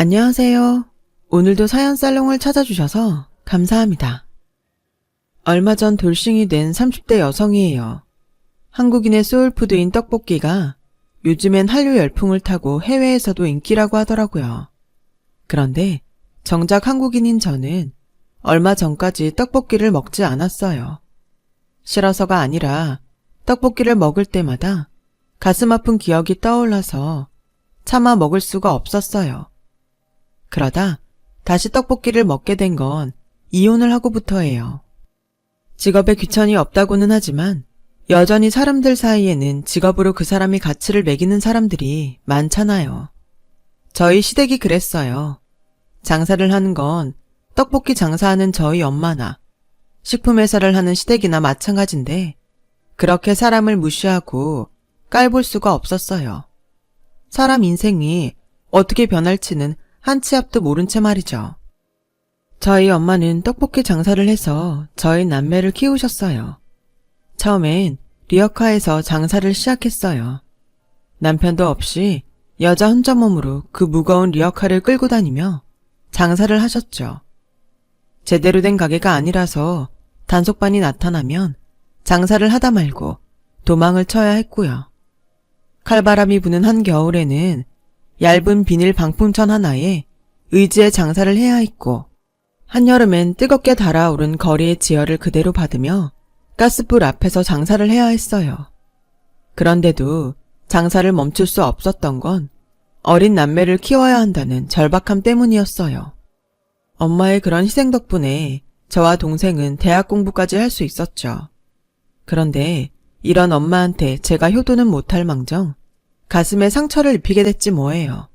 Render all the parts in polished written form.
안녕하세요. 오늘도 사연 살롱을 찾아주셔서 감사합니다. 얼마 전 돌싱이 된 30대 여성이에요. 한국인의 소울푸드인 떡볶이가 요즘엔 한류 열풍을 타고 해외에서도 인기라고 하더라고요. 그런데 정작 한국인인 저는 얼마 전까지 떡볶이를 먹지 않았어요. 싫어서가 아니라 떡볶이를 먹을 때마다 가슴 아픈 기억이 떠올라서 차마 먹을 수가 없었어요. 그러다 다시 떡볶이를 먹게 된 건 이혼을 하고부터예요. 직업에 귀천이 없다고는 하지만 여전히 사람들 사이에는 직업으로 그 사람이 가치를 매기는 사람들이 많잖아요. 저희 시댁이 그랬어요. 장사를 하는 건 떡볶이 장사하는 저희 엄마나 식품회사를 하는 시댁이나 마찬가지인데 그렇게 사람을 무시하고 깔볼 수가 없었어요. 사람 인생이 어떻게 변할지는 한 치 앞도 모른 채 말이죠. 저희 엄마는 떡볶이 장사를 해서 저희 남매를 키우셨어요. 처음엔 리어카에서 장사를 시작했어요. 남편도 없이 여자 혼자 몸으로 그 무거운 리어카를 끌고 다니며 장사를 하셨죠. 제대로 된 가게가 아니라서 단속반이 나타나면 장사를 하다 말고 도망을 쳐야 했고요. 칼바람이 부는 한겨울에는 얇은 비닐 방풍천 하나에 의지의 장사를 해야 했고 한여름엔 뜨겁게 달아오른 거리의 지열을 그대로 받으며 가스불 앞에서 장사를 해야 했어요. 그런데도 장사를 멈출 수 없었던 건 어린 남매를 키워야 한다는 절박함 때문이었어요. 엄마의 그런 희생 덕분에 저와 동생은 대학 공부까지 할 수 있었죠. 그런데 이런 엄마한테 제가 효도는 못할 망정 가슴에 상처를 입히게 됐지 뭐예요.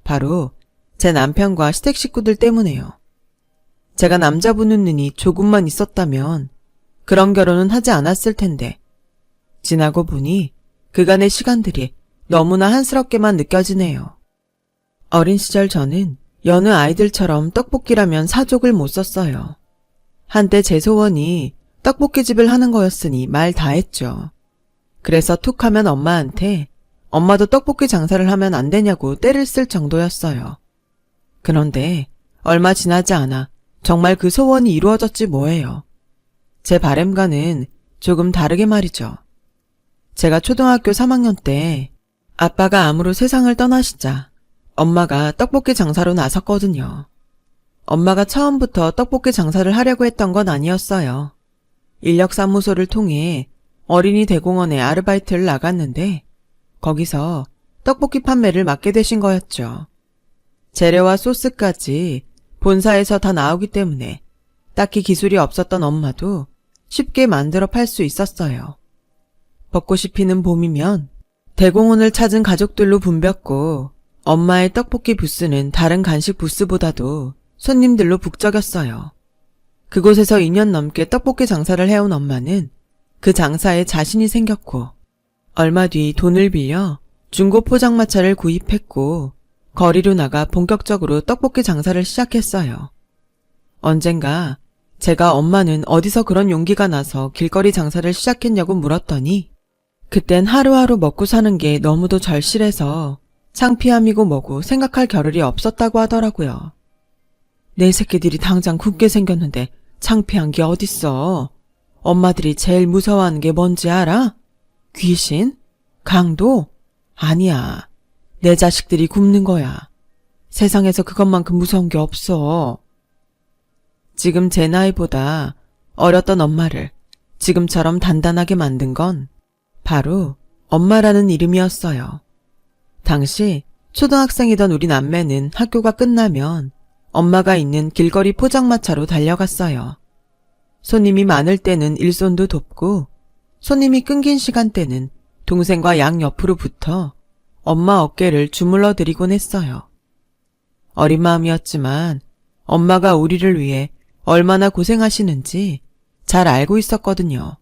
바로 제 남편과 시댁 식구들 때문에요. 제가 남자 보는 눈이 조금만 있었다면 그런 결혼은 하지 않았을 텐데 지나고 보니 그간의 시간들이 너무나 한스럽게만 느껴지네요. 어린 시절 저는 여느 아이들처럼 떡볶이라면 사족을 못 썼어요. 한때 제 소원이 떡볶이집을 하는 거였으니 말 다 했죠. 그래서 툭 하면 엄마한테 엄마도 떡볶이 장사를 하면 안 되냐고 떼를 쓸 정도였어요. 그런데 얼마 지나지 않아 정말 그 소원이 이루어졌지 뭐예요. 제 바램과는 조금 다르게 말이죠. 제가 초등학교 3학년 때 아빠가 암으로 세상을 떠나시자 엄마가 떡볶이 장사로 나섰거든요. 엄마가 처음부터 떡볶이 장사를 하려고 했던 건 아니었어요. 인력사무소를 통해 어린이 대공원에 아르바이트를 나갔는데 거기서 떡볶이 판매를 맡게 되신 거였죠. 재료와 소스까지 본사에서 다 나오기 때문에 딱히 기술이 없었던 엄마도 쉽게 만들어 팔 수 있었어요. 벚꽃이 피는 봄이면 대공원을 찾은 가족들로 붐볐고 엄마의 떡볶이 부스는 다른 간식 부스보다도 손님들로 북적였어요. 그곳에서 2년 넘게 떡볶이 장사를 해온 엄마는 그 장사에 자신이 생겼고 얼마 뒤 돈을 빌려 중고 포장마차를 구입했고 거리로 나가 본격적으로 떡볶이 장사를 시작했어요. 언젠가 제가 엄마는 어디서 그런 용기가 나서 길거리 장사를 시작했냐고 물었더니 그땐 하루하루 먹고 사는 게 너무도 절실해서 창피함이고 뭐고 생각할 겨를이 없었다고 하더라고요. 내 새끼들이 당장 굶게 생겼는데 창피한 게 어딨어. 엄마들이 제일 무서워하는 게 뭔지 알아? 귀신? 강도? 아니야. 내 자식들이 굶는 거야. 세상에서 그것만큼 무서운 게 없어. 지금 제 나이보다 어렸던 엄마를 지금처럼 단단하게 만든 건 바로 엄마라는 이름이었어요. 당시 초등학생이던 우리 남매는 학교가 끝나면 엄마가 있는 길거리 포장마차로 달려갔어요. 손님이 많을 때는 일손도 돕고 손님이 끊긴 시간대는 동생과 양옆으로 붙어 엄마 어깨를 주물러 드리곤 했어요. 어린 마음이었지만 엄마가 우리를 위해 얼마나 고생하시는지 잘 알고 있었거든요.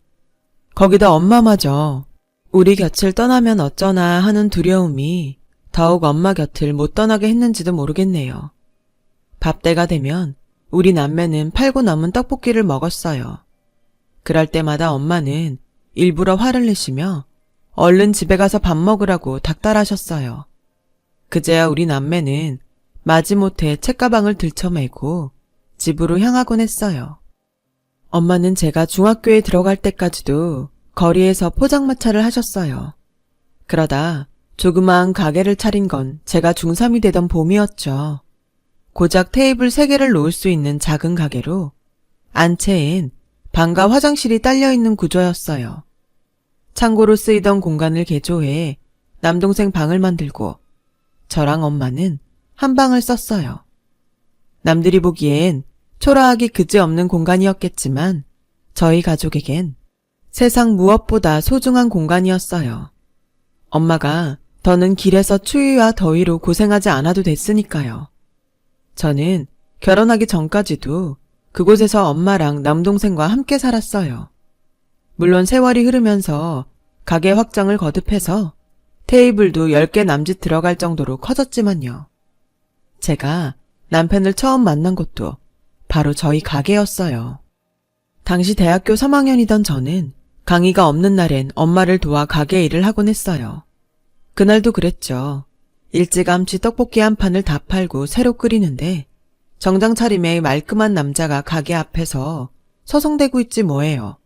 거기다 엄마마저 우리 곁을 떠나면 어쩌나 하는 두려움이 더욱 엄마 곁을 못 떠나게 했는지도 모르겠네요. 밥때가 되면 우리 남매는 팔고 남은 떡볶이를 먹었어요. 그럴 때마다 엄마는 일부러 화를 내시며 얼른 집에 가서 밥 먹으라고 닥달하셨어요. 그제야 우리 남매는 마지못해 책가방을 들쳐매고 집으로 향하곤 했어요. 엄마는 제가 중학교에 들어갈 때까지도 거리에서 포장마차를 하셨어요. 그러다 조그마한 가게를 차린 건 제가 중3이 되던 봄이었죠. 고작 테이블 3개를 놓을 수 있는 작은 가게로 안채엔 방과 화장실이 딸려있는 구조였어요. 창고로 쓰이던 공간을 개조해 남동생 방을 만들고 저랑 엄마는 한 방을 썼어요. 남들이 보기엔 초라하기 그지없는 공간이었겠지만 저희 가족에겐 세상 무엇보다 소중한 공간이었어요. 엄마가 더는 길에서 추위와 더위로 고생하지 않아도 됐으니까요. 저는 결혼하기 전까지도 그곳에서 엄마랑 남동생과 함께 살았어요. 물론 세월이 흐르면서 가게 확장을 거듭해서 테이블도 10개 남짓 들어갈 정도로 커졌지만요. 제가 남편을 처음 만난 곳도 바로 저희 가게였어요. 당시 대학교 3학년이던 저는 강의가 없는 날엔 엄마를 도와 가게 일을 하곤 했어요. 그날도 그랬죠. 일찌감치 떡볶이 한 판을 다 팔고 새로 끓이는데 정장 차림의 말끔한 남자가 가게 앞에서 서성대고 있지 뭐예요.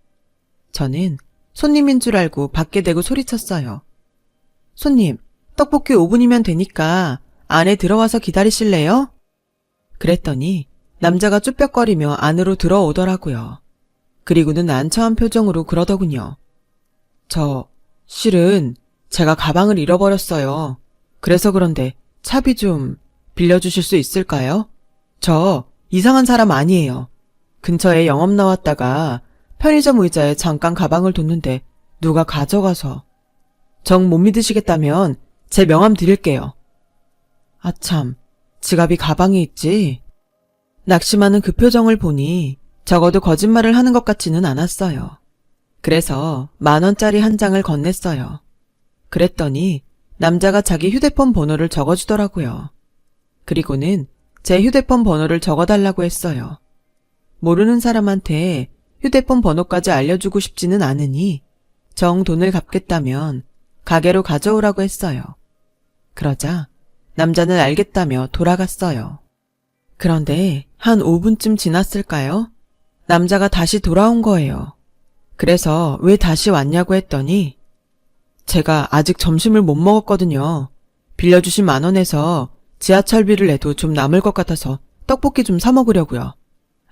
저는 손님인 줄 알고 밖에 대고 소리쳤어요. 손님, 떡볶이 5분이면 되니까 안에 들어와서 기다리실래요? 그랬더니 남자가 쭈뼛거리며 안으로 들어오더라고요. 그리고는 난처한 표정으로 그러더군요. 실은 제가 가방을 잃어버렸어요. 그래서 그런데 차비 좀 빌려주실 수 있을까요? 저 이상한 사람 아니에요. 근처에 영업 나왔다가 편의점 의자에 잠깐 가방을 뒀는데 누가 가져가서. 정 못 믿으시겠다면 제 명함 드릴게요. 아참, 지갑이 가방에 있지? 낙심하는 그 표정을 보니 적어도 거짓말을 하는 것 같지는 않았어요. 그래서 10,000원짜리 한 장을 건넸어요. 그랬더니 남자가 자기 휴대폰 번호를 적어주더라고요. 그리고는 제 휴대폰 번호를 적어달라고 했어요. 모르는 사람한테 휴대폰 번호까지 알려주고 싶지는 않으니 정 돈을 갚겠다면 가게로 가져오라고 했어요. 그러자 남자는 알겠다며 돌아갔어요. 그런데 한 5분쯤 지났을까요? 남자가 다시 돌아온 거예요. 그래서 왜 다시 왔냐고 했더니 제가 아직 점심을 못 먹었거든요. 빌려주신 10,000원에서 지하철비를 내도 좀 남을 것 같아서 떡볶이 좀 사 먹으려고요.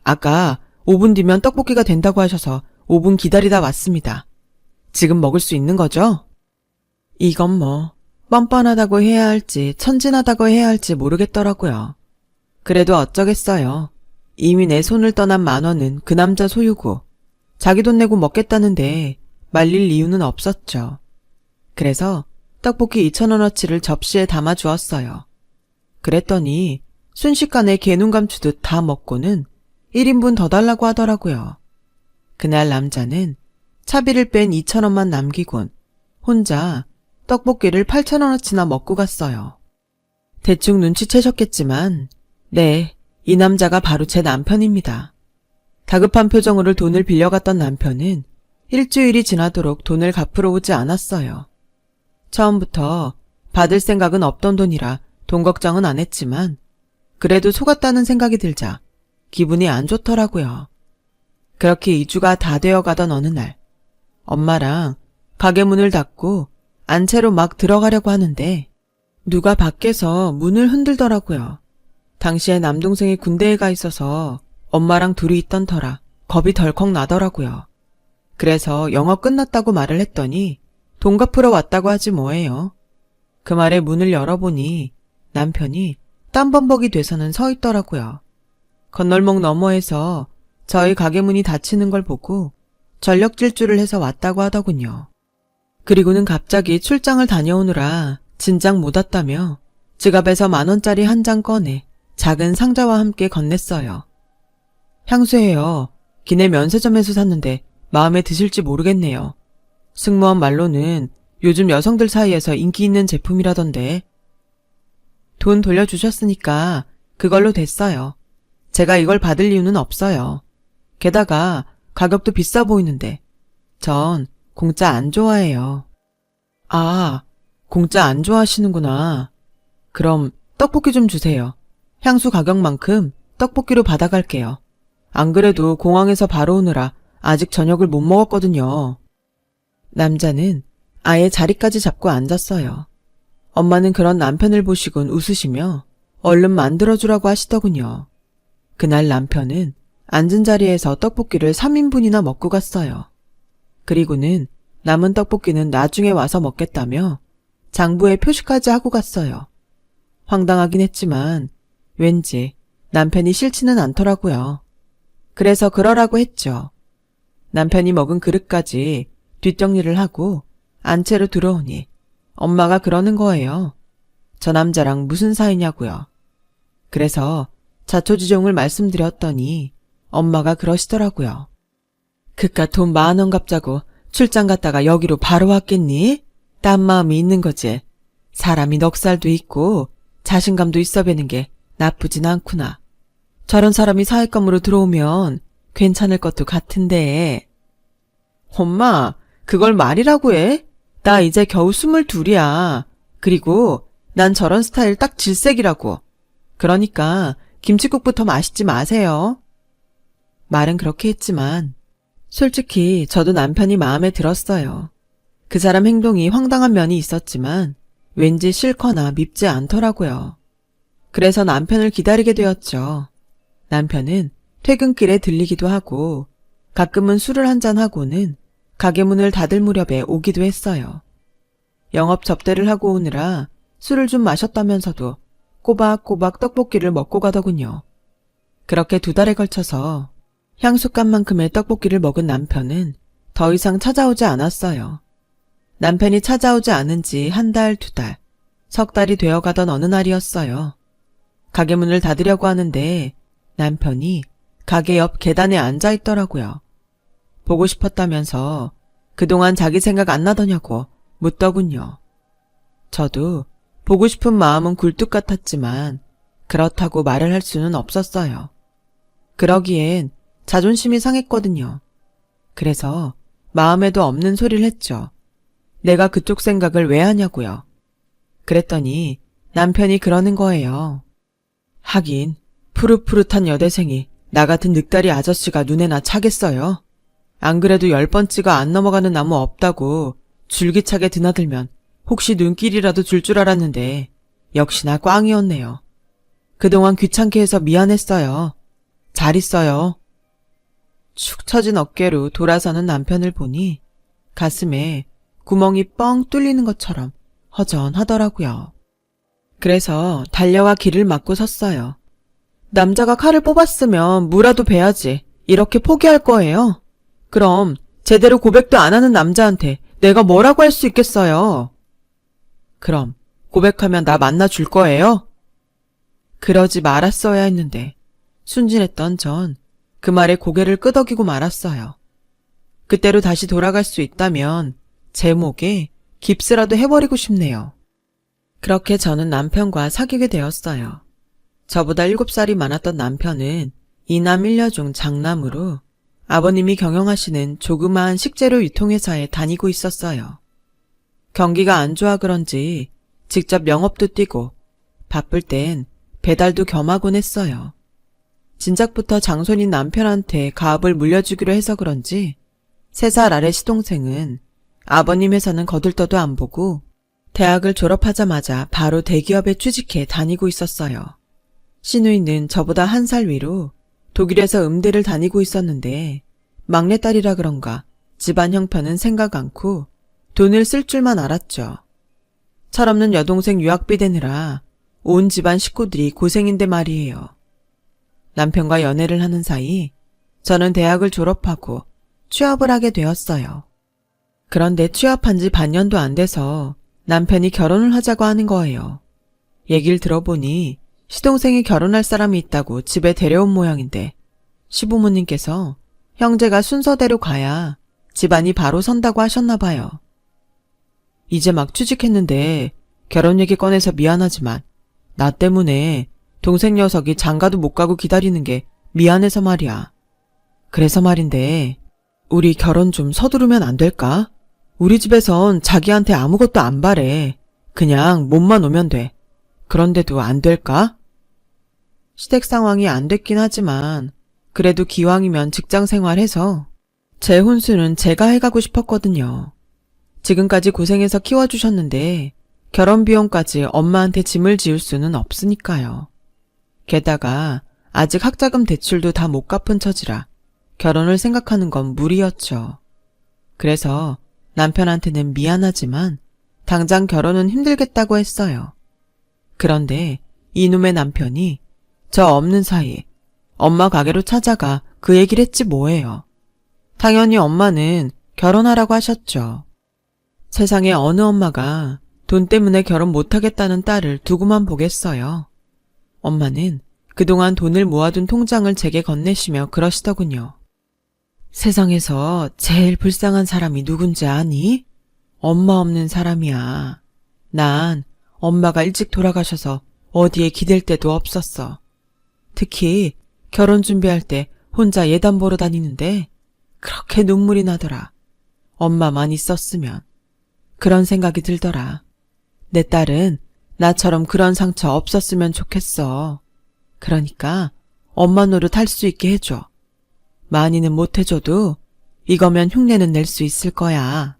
아까 5분 뒤면 떡볶이가 된다고 하셔서 5분 기다리다 왔습니다. 지금 먹을 수 있는 거죠? 이건 뭐 뻔뻔하다고 해야 할지 천진하다고 해야 할지 모르겠더라고요. 그래도 어쩌겠어요. 이미 내 손을 떠난 10,000원은 그 남자 소유고 자기 돈 내고 먹겠다는데 말릴 이유는 없었죠. 그래서 떡볶이 2,000원어치를 접시에 담아 주었어요. 그랬더니 순식간에 개눈 감추듯 다 먹고는 1인분 더 달라고 하더라고요. 그날 남자는 차비를 뺀 2,000원만 남기곤 혼자 떡볶이를 8,000원어치나 먹고 갔어요. 대충 눈치채셨겠지만 네, 이 남자가 바로 제 남편입니다. 다급한 표정으로 돈을 빌려갔던 남편은 일주일이 지나도록 돈을 갚으러 오지 않았어요. 처음부터 받을 생각은 없던 돈이라 돈 걱정은 안 했지만 그래도 속았다는 생각이 들자 기분이 안 좋더라고요. 그렇게 2주가 다 되어가던 어느 날 엄마랑 가게 문을 닫고 안채로 막 들어가려고 하는데 누가 밖에서 문을 흔들더라고요. 당시에 남동생이 군대에 가 있어서 엄마랑 둘이 있던 터라 겁이 덜컥 나더라고요. 그래서 영업 끝났다고 말을 했더니 돈 갚으러 왔다고 하지 뭐예요. 그 말에 문을 열어보니 남편이 땀범벅이 돼서는 서 있더라고요. 건널목 너머에서 저희 가게 문이 닫히는 걸 보고 전력 질주를 해서 왔다고 하더군요. 그리고는 갑자기 출장을 다녀오느라 진작 못 왔다며 지갑에서 10,000원짜리 한 장 꺼내 작은 상자와 함께 건넸어요. 향수예요. 기내 면세점에서 샀는데 마음에 드실지 모르겠네요. 승무원 말로는 요즘 여성들 사이에서 인기 있는 제품이라던데. 돈 돌려주셨으니까 그걸로 됐어요. 제가 이걸 받을 이유는 없어요. 게다가 가격도 비싸 보이는데 전 공짜 안 좋아해요. 아, 공짜 안 좋아하시는구나. 그럼 떡볶이 좀 주세요. 향수 가격만큼 떡볶이로 받아갈게요. 안 그래도 공항에서 바로 오느라 아직 저녁을 못 먹었거든요. 남자는 아예 자리까지 잡고 앉았어요. 엄마는 그런 남편을 보시곤 웃으시며 얼른 만들어주라고 하시더군요. 그날 남편은 앉은 자리에서 떡볶이를 3인분이나 먹고 갔어요. 그리고는 남은 떡볶이는 나중에 와서 먹겠다며 장부에 표시까지 하고 갔어요. 황당하긴 했지만 왠지 남편이 싫지는 않더라고요. 그래서 그러라고 했죠. 남편이 먹은 그릇까지 뒷정리를 하고 안채로 들어오니 엄마가 그러는 거예요. 저 남자랑 무슨 사이냐고요. 그래서 자초지종을 말씀드렸더니 엄마가 그러시더라고요. 그깟 돈 10,000원 갚자고 출장 갔다가 여기로 바로 왔겠니? 딴 마음이 있는 거지. 사람이 넉살도 있고 자신감도 있어 뵈는 게 나쁘진 않구나. 저런 사람이 사회감으로 들어오면 괜찮을 것도 같은데. 엄마, 그걸 말이라고 해? 나 이제 겨우 22이야. 그리고 난 저런 스타일 딱 질색이라고. 그러니까 김치국부터 마시지 마세요. 말은 그렇게 했지만 솔직히 저도 남편이 마음에 들었어요. 그 사람 행동이 황당한 면이 있었지만 왠지 싫거나 밉지 않더라고요. 그래서 남편을 기다리게 되었죠. 남편은 퇴근길에 들리기도 하고 가끔은 술을 한잔하고는 가게 문을 닫을 무렵에 오기도 했어요. 영업 접대를 하고 오느라 술을 좀 마셨다면서도 꼬박꼬박 떡볶이를 먹고 가더군요. 그렇게 2달에 걸쳐서 향수값만큼의 떡볶이를 먹은 남편은 더 이상 찾아오지 않았어요. 남편이 찾아오지 않은 지 1달, 2달, 석 달이 되어가던 어느 날이었어요. 가게 문을 닫으려고 하는데 남편이 가게 옆 계단에 앉아 있더라고요. 보고 싶었다면서 그동안 자기 생각 안 나더냐고 묻더군요. 저도 보고 싶은 마음은 굴뚝 같았지만 그렇다고 말을 할 수는 없었어요. 그러기엔 자존심이 상했거든요. 그래서 마음에도 없는 소리를 했죠. 내가 그쪽 생각을 왜 하냐고요. 그랬더니 남편이 그러는 거예요. 하긴 푸릇푸릇한 여대생이 나 같은 늑다리 아저씨가 눈에나 차겠어요. 안 그래도 10번째가 안 넘어가는 나무 없다고 줄기차게 드나들면 혹시 눈길이라도 줄 줄 알았는데 역시나 꽝이었네요. 그동안 귀찮게 해서 미안했어요. 잘 있어요. 축 처진 어깨로 돌아서는 남편을 보니 가슴에 구멍이 뻥 뚫리는 것처럼 허전하더라고요. 그래서 달려와 길을 막고 섰어요. 남자가 칼을 뽑았으면 무라도 베야지 이렇게 포기할 거예요? 그럼 제대로 고백도 안 하는 남자한테 내가 뭐라고 할 수 있겠어요? 그럼 고백하면 나 만나줄 거예요? 그러지 말았어야 했는데 순진했던 전 그 말에 고개를 끄덕이고 말았어요. 그때로 다시 돌아갈 수 있다면 제 목에 깁스라도 해버리고 싶네요. 그렇게 저는 남편과 사귀게 되었어요. 저보다 7살이 많았던 남편은 이남 1녀 중 장남으로 아버님이 경영하시는 조그마한 식재료 유통회사에 다니고 있었어요. 경기가 안 좋아 그런지 직접 영업도 뛰고 바쁠 땐 배달도 겸하곤 했어요. 진작부터 장손인 남편한테 가업을 물려주기로 해서 그런지 3살 아래 시동생은 아버님 회사는 거들떠도 안 보고 대학을 졸업하자마자 바로 대기업에 취직해 다니고 있었어요. 시누이는 저보다 1살 위로 독일에서 음대를 다니고 있었는데 막내딸이라 그런가 집안 형편은 생각 않고 돈을 쓸 줄만 알았죠. 철없는 여동생 유학비 대느라 온 집안 식구들이 고생인데 말이에요. 남편과 연애를 하는 사이 저는 대학을 졸업하고 취업을 하게 되었어요. 그런데 취업한 지 반년도 안 돼서 남편이 결혼을 하자고 하는 거예요. 얘기를 들어보니 시동생이 결혼할 사람이 있다고 집에 데려온 모양인데 시부모님께서 형제가 순서대로 가야 집안이 바로 선다고 하셨나 봐요. 이제 막 취직했는데 결혼 얘기 꺼내서 미안하지만 나 때문에 동생 녀석이 장가도 못 가고 기다리는 게 미안해서 말이야. 그래서 말인데 우리 결혼 좀 서두르면 안 될까? 우리 집에선 자기한테 아무것도 안 바래. 그냥 몸만 오면 돼. 그런데도 안 될까? 시댁 상황이 안 됐긴 하지만 그래도 기왕이면 직장 생활해서 제 혼수는 제가 해가고 싶었거든요. 지금까지 고생해서 키워주셨는데 결혼 비용까지 엄마한테 짐을 지을 수는 없으니까요. 게다가 아직 학자금 대출도 다 못 갚은 처지라 결혼을 생각하는 건 무리였죠. 그래서 남편한테는 미안하지만 당장 결혼은 힘들겠다고 했어요. 그런데 이놈의 남편이 저 없는 사이 엄마 가게로 찾아가 그 얘기를 했지 뭐예요. 당연히 엄마는 결혼하라고 하셨죠. 세상에 어느 엄마가 돈 때문에 결혼 못하겠다는 딸을 두고만 보겠어요. 엄마는 그동안 돈을 모아둔 통장을 제게 건네시며 그러시더군요. 세상에서 제일 불쌍한 사람이 누군지 아니? 엄마 없는 사람이야. 난 엄마가 일찍 돌아가셔서 어디에 기댈 데도 없었어. 특히 결혼 준비할 때 혼자 예단 보러 다니는데 그렇게 눈물이 나더라. 엄마만 있었으면. 그런 생각이 들더라. 내 딸은 나처럼 그런 상처 없었으면 좋겠어. 그러니까 엄마 노릇 할 수 있게 해줘. 많이는 못 해줘도 이거면 흉내는 낼 수 있을 거야.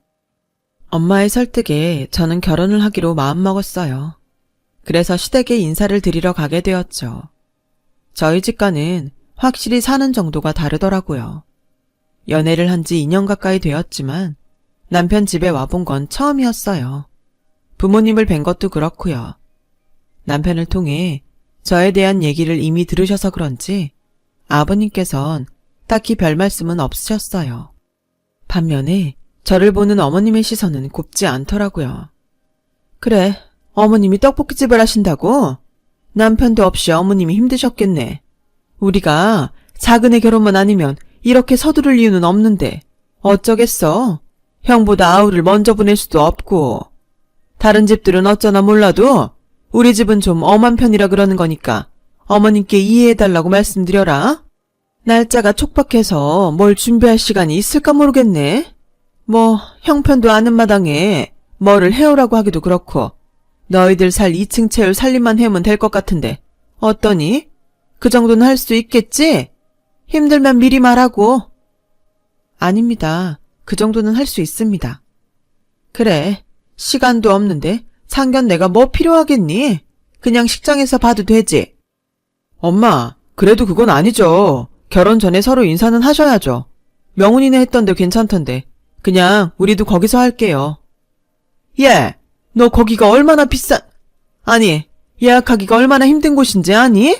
엄마의 설득에 저는 결혼을 하기로 마음먹었어요. 그래서 시댁에 인사를 드리러 가게 되었죠. 저희 집과는 확실히 사는 정도가 다르더라고요. 연애를 한 지 2년 가까이 되었지만 남편 집에 와본 건 처음이었어요. 부모님을 뵌 것도 그렇고요. 남편을 통해 저에 대한 얘기를 이미 들으셔서 그런지 아버님께선 딱히 별 말씀은 없으셨어요. 반면에 저를 보는 어머님의 시선은 곱지 않더라고요. 그래, 어머님이 떡볶이집을 하신다고? 남편도 없이 어머님이 힘드셨겠네. 우리가 작은 애 결혼만 아니면 이렇게 서두를 이유는 없는데 어쩌겠어? 형보다 아우를 먼저 보낼 수도 없고. 다른 집들은 어쩌나 몰라도 우리 집은 좀 엄한 편이라 그러는 거니까 어머님께 이해해달라고 말씀드려라. 날짜가 촉박해서 뭘 준비할 시간이 있을까 모르겠네. 뭐 형편도 아는 마당에 뭐를 해오라고 하기도 그렇고 너희들 살 2층 채울 살림만 해오면 될 것 같은데 어떠니? 그 정도는 할 수 있겠지? 힘들면 미리 말하고. 아닙니다. 그 정도는 할 수 있습니다. 그래, 시간도 없는데 상견 내가 뭐 필요하겠니? 그냥 식장에서 봐도 되지. 엄마, 그래도 그건 아니죠. 결혼 전에 서로 인사는 하셔야죠. 명훈이네 했던데 괜찮던데. 그냥 우리도 거기서 할게요. 예, 너 거기가 얼마나 아니, 예약하기가 얼마나 힘든 곳인지 아니?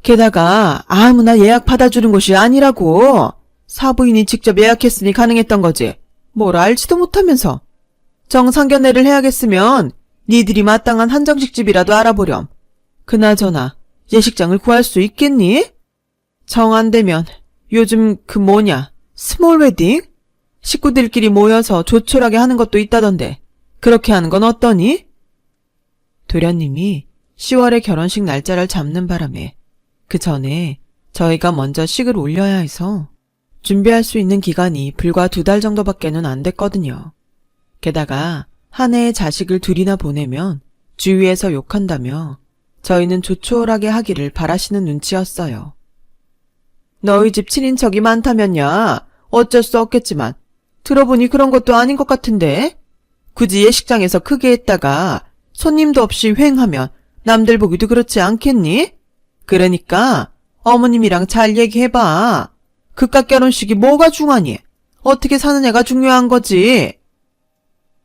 게다가 아무나 예약 받아주는 곳이 아니라고. 사부인이 직접 예약했으니 가능했던 거지. 뭘 알지도 못하면서. 정상견례를 해야겠으면 니들이 마땅한 한정식집이라도 알아보렴. 그나저나 예식장을 구할 수 있겠니? 정 안 되면 요즘 스몰 웨딩? 식구들끼리 모여서 조촐하게 하는 것도 있다던데 그렇게 하는 건 어떠니? 도련님이 10월에 결혼식 날짜를 잡는 바람에 그 전에 저희가 먼저 식을 올려야 해서 준비할 수 있는 기간이 불과 2달 정도밖에는 안 됐거든요. 게다가 한 해에 자식을 둘이나 보내면 주위에서 욕한다며 저희는 조촐하게 하기를 바라시는 눈치였어요. 너희 집 친인척이 많다면야 어쩔 수 없겠지만 들어보니 그런 것도 아닌 것 같은데 굳이 예식장에서 크게 했다가 손님도 없이 휑하면 남들 보기도 그렇지 않겠니? 그러니까 어머님이랑 잘 얘기해봐. 그깟 결혼식이 뭐가 중하니? 어떻게 사느냐가 중요한 거지.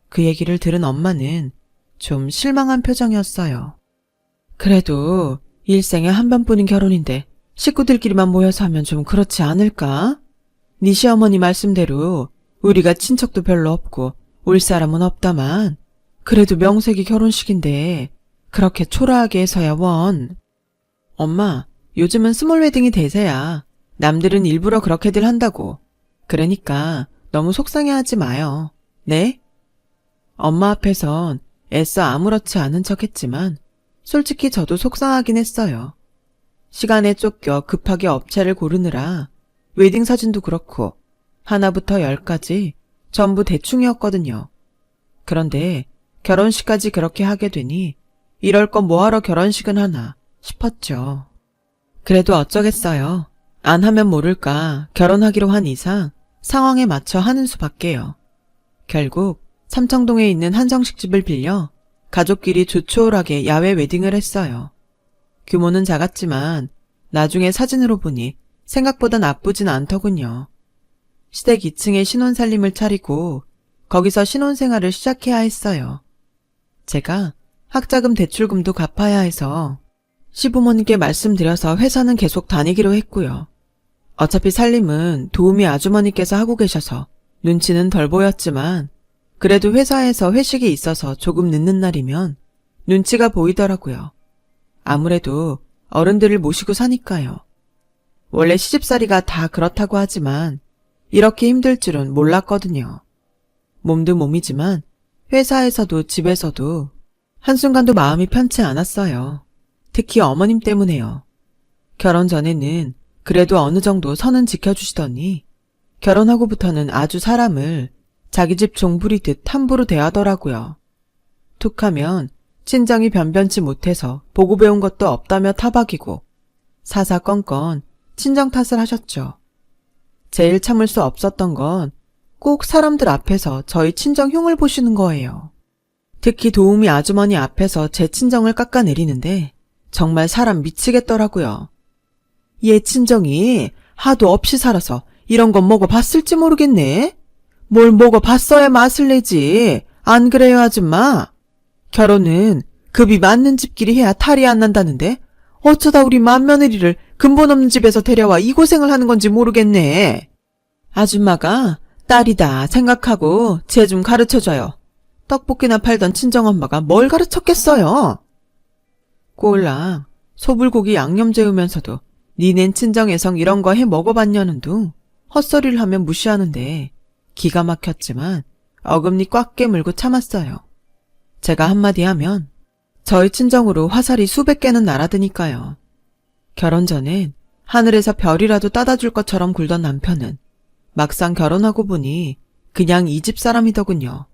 그 얘기를 들은 엄마는 좀 실망한 표정이었어요. 그래도 일생에 한 번뿐인 결혼인데 식구들끼리만 모여서 하면 좀 그렇지 않을까? 네 시어머니 말씀대로 우리가 친척도 별로 없고 올 사람은 없다만 그래도 명색이 결혼식인데 그렇게 초라하게 해서야 원. 엄마, 요즘은 스몰 웨딩이 대세야. 남들은 일부러 그렇게들 한다고. 그러니까 너무 속상해하지 마요. 네? 엄마 앞에선 애써 아무렇지 않은 척 했지만 솔직히 저도 속상하긴 했어요. 시간에 쫓겨 급하게 업체를 고르느라 웨딩 사진도 그렇고 하나부터 10까지 전부 대충이었거든요. 그런데 결혼식까지 그렇게 하게 되니 이럴 건 뭐하러 결혼식은 하나 싶었죠. 그래도 어쩌겠어요. 안 하면 모를까 결혼하기로 한 이상 상황에 맞춰 하는 수밖에요. 결국 삼청동에 있는 한정식집을 빌려 가족끼리 조촐하게 야외 웨딩을 했어요. 규모는 작았지만 나중에 사진으로 보니 생각보다 나쁘진 않더군요. 시댁 2층에 신혼살림을 차리고 거기서 신혼생활을 시작해야 했어요. 제가 학자금 대출금도 갚아야 해서 시부모님께 말씀드려서 회사는 계속 다니기로 했고요. 어차피 살림은 도우미 아주머니께서 하고 계셔서 눈치는 덜 보였지만 그래도 회사에서 회식이 있어서 조금 늦는 날이면 눈치가 보이더라고요. 아무래도 어른들을 모시고 사니까요. 원래 시집살이가 다 그렇다고 하지만 이렇게 힘들 줄은 몰랐거든요. 몸도 몸이지만 회사에서도 집에서도 한순간도 마음이 편치 않았어요. 특히 어머님 때문에요. 결혼 전에는 그래도 어느 정도 선은 지켜주시더니 결혼하고부터는 아주 사람을 자기 집 종부리듯 함부로 대하더라고요. 툭하면 친정이 변변치 못해서 보고 배운 것도 없다며 타박이고 사사건건 친정 탓을 하셨죠. 제일 참을 수 없었던 건 꼭 사람들 앞에서 저희 친정 흉을 보시는 거예요. 특히 도우미 아주머니 앞에서 제 친정을 깎아내리는데 정말 사람 미치겠더라고요. 얘 친정이 하도 없이 살아서 이런 건 먹어봤을지 모르겠네. 뭘 먹어봤어야 맛을 내지. 안 그래요, 아줌마? 결혼은 급이 맞는 집끼리 해야 탈이 안 난다는데 어쩌다 우리 맏며느리를 근본 없는 집에서 데려와 이 고생을 하는 건지 모르겠네. 아줌마가 딸이다 생각하고 쟤 좀 가르쳐줘요. 떡볶이나 팔던 친정엄마가 뭘 가르쳤겠어요. 꼴랑 소불고기 양념 재우면서도 니넨 친정애성 이런 거 해 먹어봤냐는 둥 헛소리를 하면 무시하는데 기가 막혔지만 어금니 꽉 깨물고 참았어요. 제가 한마디 하면 저희 친정으로 화살이 수백 개는 날아드니까요. 결혼 전엔 하늘에서 별이라도 따다 줄 것처럼 굴던 남편은 막상 결혼하고 보니 그냥 이 집 사람이더군요.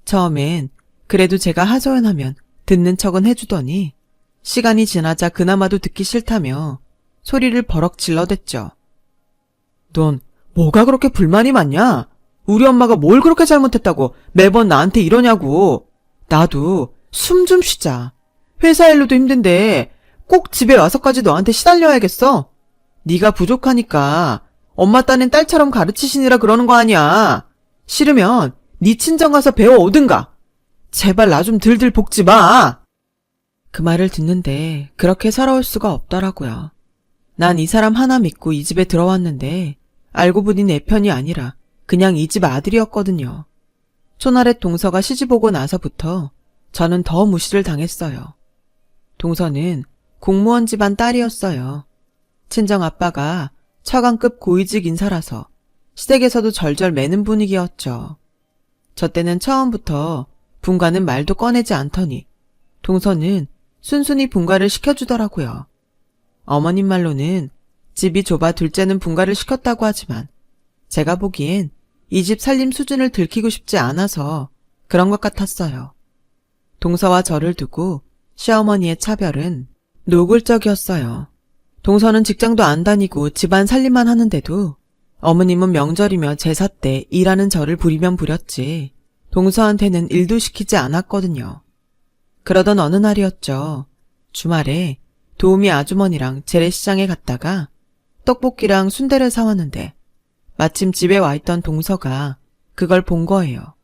처음엔 그래도 제가 하소연하면 듣는 척은 해주더니 시간이 지나자 그나마도 듣기 싫다며 소리를 버럭 질러댔죠. 넌 뭐가 그렇게 불만이 많냐? 우리 엄마가 뭘 그렇게 잘못했다고 매번 나한테 이러냐고. 나도 숨 좀 쉬자. 회사 일로도 힘든데 꼭 집에 와서까지 너한테 시달려야겠어? 네가 부족하니까 엄마 딴엔 딸처럼 가르치시느라 그러는 거 아니야. 싫으면 네 친정 가서 배워 오든가. 제발 나 좀 들들 볶지 마. 그 말을 듣는데 그렇게 서러울 수가 없더라고요. 난 이 사람 하나 믿고 이 집에 들어왔는데 알고 보니 내 편이 아니라 그냥 이 집 아들이었거든요. 초나렛 동서가 시집 오고 나서부터 저는 더 무시를 당했어요. 동서는 공무원 집안 딸이었어요. 친정 아빠가 처관급 고위직 인사라서 시댁에서도 절절 매는 분위기였죠. 저 때는 처음부터 분가는 말도 꺼내지 않더니 동서는 순순히 분가를 시켜주더라고요. 어머님 말로는 집이 좁아 둘째는 분가를 시켰다고 하지만 제가 보기엔 이 집 살림 수준을 들키고 싶지 않아서 그런 것 같았어요. 동서와 저를 두고 시어머니의 차별은 노골적이었어요. 동서는 직장도 안 다니고 집안 살림만 하는데도 어머님은 명절이며 제사 때 일하는 저를 부리면 부렸지 동서한테는 일도 시키지 않았거든요. 그러던 어느 날이었죠. 주말에 도우미 아주머니랑 재래시장에 갔다가 떡볶이랑 순대를 사왔는데 마침 집에 와 있던 동서가 그걸 본 거예요.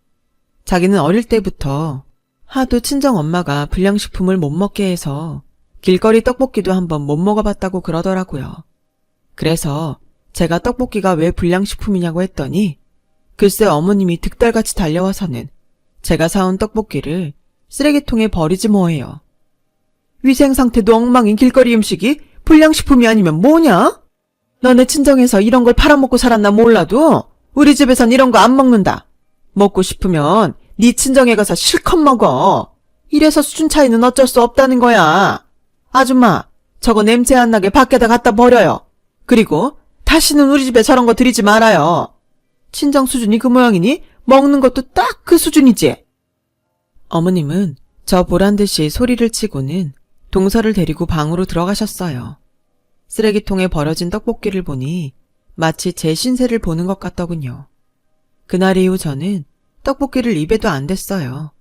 자기는 어릴 때부터 하도 친정엄마가 불량식품을 못 먹게 해서 길거리 떡볶이도 한번 못 먹어봤다고 그러더라고요. 그래서 제가 떡볶이가 왜 불량식품이냐고 했더니 글쎄 어머님이 득달같이 달려와서는 제가 사온 떡볶이를 쓰레기통에 버리지 뭐해요. 위생상태도 엉망인 길거리 음식이 불량식품이 아니면 뭐냐? 너네 친정에서 이런 걸 팔아먹고 살았나 몰라도 우리 집에선 이런 거 안 먹는다. 먹고 싶으면 네 친정에 가서 실컷 먹어. 이래서 수준 차이는 어쩔 수 없다는 거야. 아줌마, 저거 냄새 안 나게 밖에다 갖다 버려요. 그리고 다시는 우리 집에 저런 거 들이지 말아요. 친정 수준이 그 모양이니 먹는 것도 딱 그 수준이지. 어머님은 저 보란듯이 소리를 치고는 동서를 데리고 방으로 들어가셨어요. 쓰레기통에 버려진 떡볶이를 보니 마치 제 신세를 보는 것 같더군요. 그날 이후 저는 떡볶이를 입에도 안 댔어요.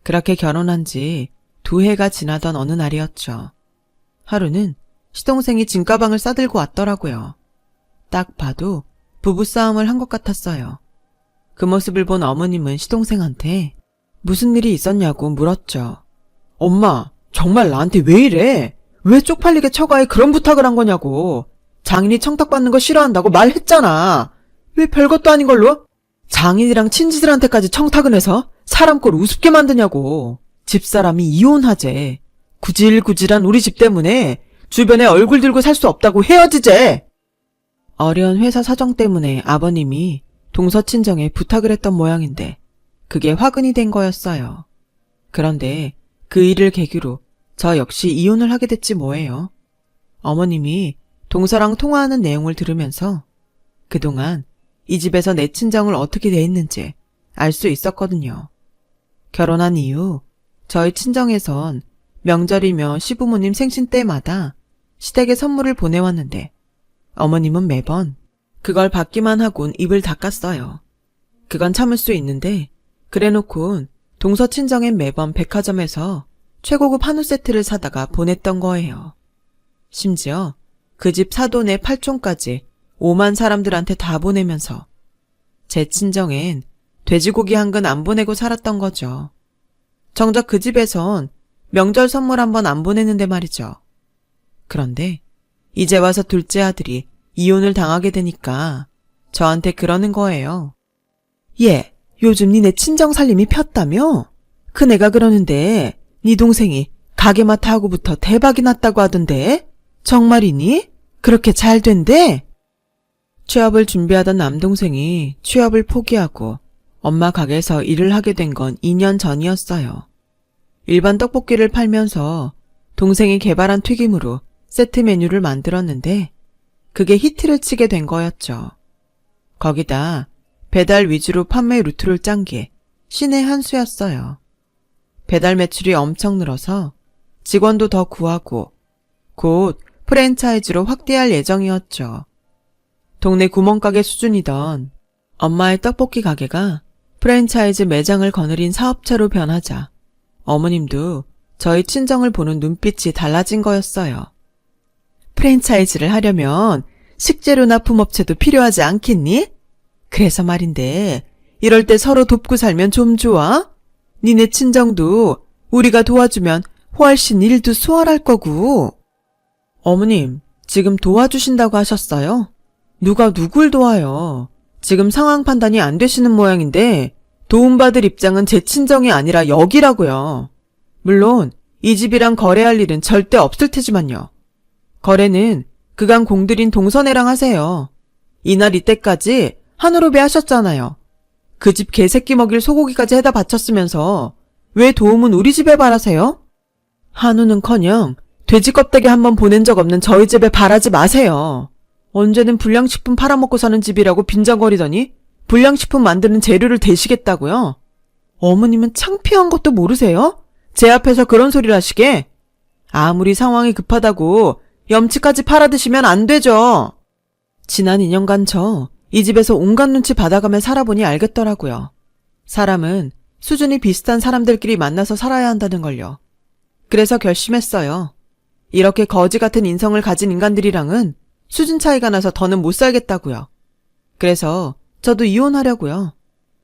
그렇게 결혼한 지 2해가 지나던 어느 날이었죠. 하루는 시동생이 짐가방을 싸들고 왔더라고요. 딱 봐도 부부싸움을 한 것 같았어요. 그 모습을 본 어머님은 시동생한테 무슨 일이 있었냐고 물었죠. 엄마, 정말 나한테 왜 이래? 왜 쪽팔리게 처가에 그런 부탁을 한 거냐고. 장인이 청탁받는 거 싫어한다고 말했잖아. 왜 별것도 아닌 걸로? 장인이랑 친지들한테까지 청탁을 해서 사람 꼴 우습게 만드냐고. 집사람이 이혼하재. 구질구질한 우리 집 때문에 주변에 얼굴 들고 살 수 없다고 헤어지재. 어려운 회사 사정 때문에 아버님이 동서친정에 부탁을 했던 모양인데 그게 화근이 된 거였어요. 그런데 그 일을 계기로 저 역시 이혼을 하게 됐지 뭐예요. 어머님이 동서랑 통화하는 내용을 들으면서 그동안 이 집에서 내 친정을 어떻게 대했는지 알 수 있었거든요. 결혼한 이후 저희 친정에선 명절이며 시부모님 생신 때마다 시댁에 선물을 보내왔는데 어머님은 매번 그걸 받기만 하곤 입을 닦았어요. 그건 참을 수 있는데 그래놓곤 동서친정엔 매번 백화점에서 최고급 한우 세트를 사다가 보냈던 거예요. 심지어 그 집 사돈의 팔촌까지 5만 사람들한테 다 보내면서 제 친정엔 돼지고기 한 근 안 보내고 살았던 거죠. 정작 그 집에선 명절 선물 한 번 안 보냈는데 말이죠. 그런데 이제 와서 둘째 아들이 이혼을 당하게 되니까 저한테 그러는 거예요. 얘, 요즘 니네 친정 살림이 폈다며? 큰애가 그러는데 네 동생이 가게마트 하고부터 대박이 났다고 하던데? 정말이니? 그렇게 잘 된대? 취업을 준비하던 남동생이 취업을 포기하고 엄마 가게에서 일을 하게 된 건 2년 전이었어요. 일반 떡볶이를 팔면서 동생이 개발한 튀김으로 세트 메뉴를 만들었는데 그게 히트를 치게 된 거였죠. 거기다 배달 위주로 판매 루트를 짠 게 신의 한 수였어요. 배달 매출이 엄청 늘어서 직원도 더 구하고 곧 프랜차이즈로 확대할 예정이었죠. 동네 구멍가게 수준이던 엄마의 떡볶이 가게가 프랜차이즈 매장을 거느린 사업체로 변하자 어머님도 저희 친정을 보는 눈빛이 달라진 거였어요. 프랜차이즈를 하려면 식재료나 품업체도 필요하지 않겠니? 그래서 말인데 이럴 때 서로 돕고 살면 좀 좋아? 니네 친정도 우리가 도와주면 훨씬 일도 수월할 거고. 어머님, 지금 도와주신다고 하셨어요? 누가 누굴 도와요? 지금 상황 판단이 안 되시는 모양인데 도움받을 입장은 제 친정이 아니라 여기라고요. 물론 이 집이랑 거래할 일은 절대 없을 테지만요. 거래는 그간 공들인 동선애랑 하세요. 이날 이때까지 한우루비 하셨잖아요. 그 집 개새끼 먹일 소고기까지 해다 바쳤으면서 왜 도움은 우리 집에 바라세요? 한우는커녕 돼지 껍데기 한 번 보낸 적 없는 저희 집에 바라지 마세요. 언제는 불량식품 팔아먹고 사는 집이라고 빈정거리더니 불량식품 만드는 재료를 대시겠다고요? 어머님은 창피한 것도 모르세요? 제 앞에서 그런 소리를 하시게? 아무리 상황이 급하다고 염치까지 팔아드시면 안 되죠. 지난 2년간 저 이 집에서 온갖 눈치 받아가며 살아보니 알겠더라고요. 사람은 수준이 비슷한 사람들끼리 만나서 살아야 한다는 걸요. 그래서 결심했어요. 이렇게 거지 같은 인성을 가진 인간들이랑은 수준 차이가 나서 더는 못 살겠다고요. 그래서 저도 이혼하려고요.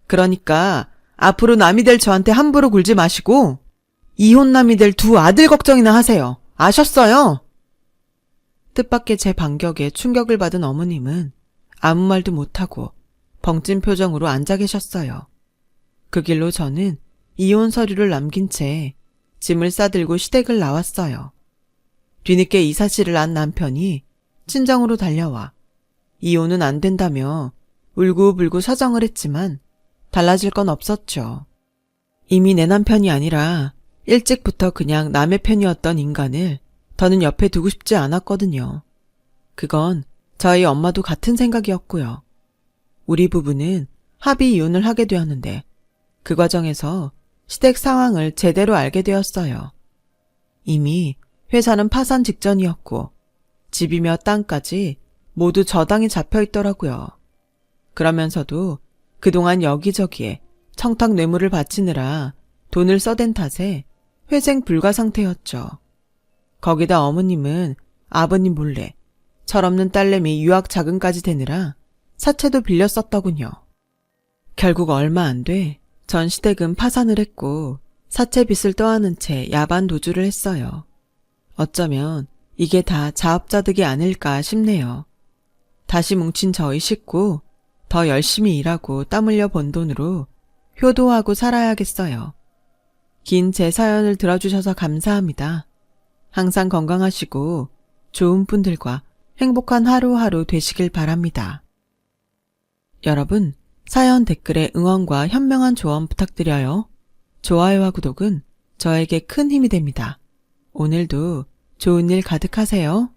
그러니까 앞으로 남이 될 저한테 함부로 굴지 마시고 이혼남이 될 두 아들 걱정이나 하세요. 아셨어요? 뜻밖의 제 반격에 충격을 받은 어머님은 아무 말도 못하고 벙찐 표정으로 앉아 계셨어요. 그 길로 저는 이혼 서류를 남긴 채 짐을 싸들고 시댁을 나왔어요. 뒤늦게 이 사실을 안 남편이 친정으로 달려와 이혼은 안 된다며 울고불고 사정을 했지만 달라질 건 없었죠. 이미 내 남편이 아니라 일찍부터 그냥 남의 편이었던 인간을 더는 옆에 두고 싶지 않았거든요. 그건 저희 엄마도 같은 생각이었고요. 우리 부부는 합의 이혼을 하게 되었는데 그 과정에서 시댁 상황을 제대로 알게 되었어요. 이미 회사는 파산 직전이었고 집이며 땅까지 모두 저당이 잡혀 있더라고요. 그러면서도 그동안 여기저기에 청탁 뇌물을 바치느라 돈을 써댄 탓에 회생 불가 상태였죠. 거기다 어머님은 아버님 몰래 철없는 딸내미 유학 자금까지 대느라 사채도 빌려 썼더군요. 결국 얼마 안 돼 전 시댁은 파산을 했고 사채 빚을 떠안은 채 야반 도주를 했어요. 어쩌면 이게 다 자업자득이 아닐까 싶네요. 다시 뭉친 저희 식구 더 열심히 일하고 땀 흘려 번 돈으로 효도하고 살아야겠어요. 긴 제 사연을 들어주셔서 감사합니다. 항상 건강하시고 좋은 분들과 행복한 하루하루 되시길 바랍니다. 여러분, 사연 댓글에 응원과 현명한 조언 부탁드려요. 좋아요와 구독은 저에게 큰 힘이 됩니다. 오늘도 좋은 일 가득하세요.